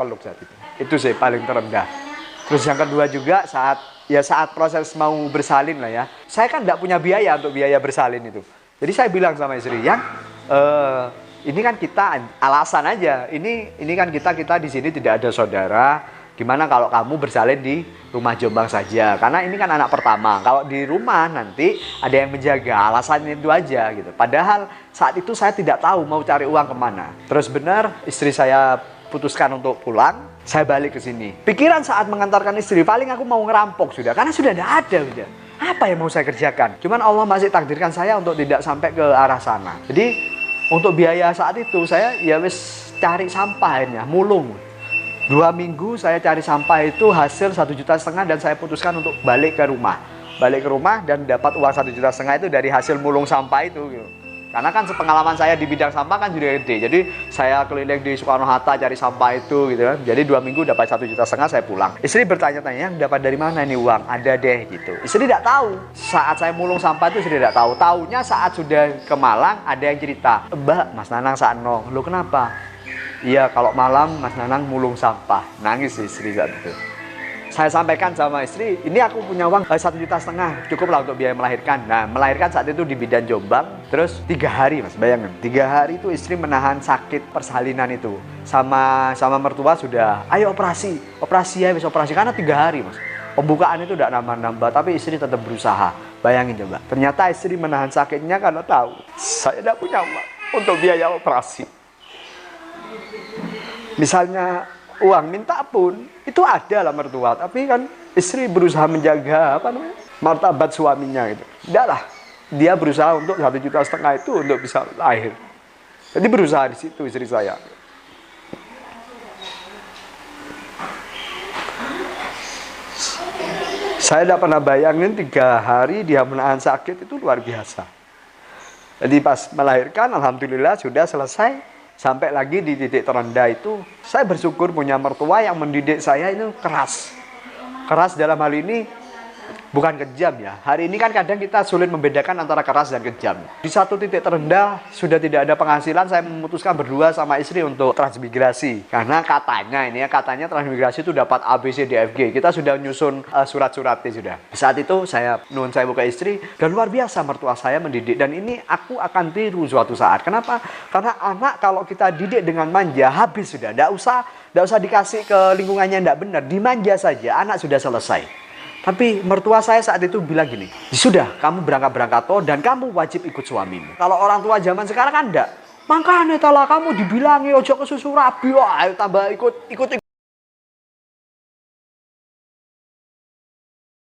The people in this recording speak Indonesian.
peluk saat itu. Itu sih paling terendah. Terus yang kedua juga saat proses mau bersalin lah ya. Saya kan tidak punya biaya untuk biaya bersalin itu. Jadi saya bilang sama istri, yang ini kan kita alasan aja. Ini kan kita di sini tidak ada saudara. Gimana kalau kamu bersalin di rumah Jombang saja? Karena ini kan anak pertama. Kalau di rumah nanti ada yang menjaga. Alasan itu aja gitu. Padahal saat itu saya tidak tahu mau cari uang kemana. Terus benar istri saya putuskan untuk pulang. Saya balik ke sini. Pikiran saat mengantarkan istri, paling aku mau ngerampok sudah. Karena sudah tidak ada sudah. Apa yang mau saya kerjakan? Cuman Allah masih takdirkan saya untuk tidak sampai ke arah sana. Jadi untuk biaya saat itu saya ya wis cari sampah akhirnya, mulung. 2 minggu saya cari sampah itu hasil 1,5 juta dan saya putuskan untuk balik ke rumah. Balik ke rumah dan dapat uang 1,5 juta itu dari hasil mulung sampah itu gitu. Karena kan pengalaman saya di bidang sampah kan sudah gede. Jadi saya keliling di Soekarno-Hatta cari sampah itu gitu kan. Jadi 2 minggu dapat 1,5 juta saya pulang. Istri bertanya-tanya, dapat dari mana ini uang? Ada deh gitu. Istri tidak tahu. Saat saya mulung sampah itu istri tidak tahu. Taunya saat sudah ke Malang ada yang cerita, "Mbak, Mas Nanang sakno." "Loh kenapa?" "Iya, kalau malam Mas Nanang mulung sampah." Nangis istri saat itu. Saya sampaikan sama istri, ini aku punya uang 1,5 juta, cukup lah untuk biaya melahirkan. Nah, melahirkan saat itu di Bidan Jombang, terus 3 hari mas, bayangin. 3 hari itu istri menahan sakit persalinan itu. Sama mertua sudah, ayo operasi ya, bisa operasi. Karena 3 hari mas. Pembukaan itu tidak nambah-nambah, tapi istri tetap berusaha. Bayangin coba, ternyata istri menahan sakitnya karena tahu, saya tidak punya uang untuk biaya operasi. Misalnya uang minta pun itu ada lah mertua, tapi kan istri berusaha menjaga martabat suaminya gitu. Tidaklah, dia berusaha untuk 1,5 juta itu untuk bisa lahir. Jadi berusaha di situ istri saya. Saya tidak pernah bayangin 3 hari dia menahan sakit itu luar biasa. Jadi pas melahirkan alhamdulillah sudah selesai. Sampai lagi di titik terendah itu, saya bersyukur punya mertua yang mendidik saya itu keras. Keras dalam hal ini bukan kejam ya. Hari ini kan kadang kita sulit membedakan antara keras dan kejam. Di satu titik terendah, sudah tidak ada penghasilan, saya memutuskan berdua sama istri untuk transmigrasi. Karena katanya transmigrasi itu dapat A, B, C, D, F, G. Kita sudah nyusun surat-suratnya sudah. Saat itu saya buka istri, dan luar biasa mertua saya mendidik. Dan ini aku akan tiru suatu saat. Kenapa? Karena anak kalau kita didik dengan manja, habis sudah. Tidak usah dikasih ke lingkungannya yang tidak benar. Dimanja saja, anak sudah selesai. Tapi mertua saya saat itu bilang gini, sudah kamu berangkat toh dan kamu wajib ikut suamimu. Kalau orang tua zaman sekarang kan enggak. Makanya telah kamu dibilangi ojo ke susu rabi, ayo tambah ikut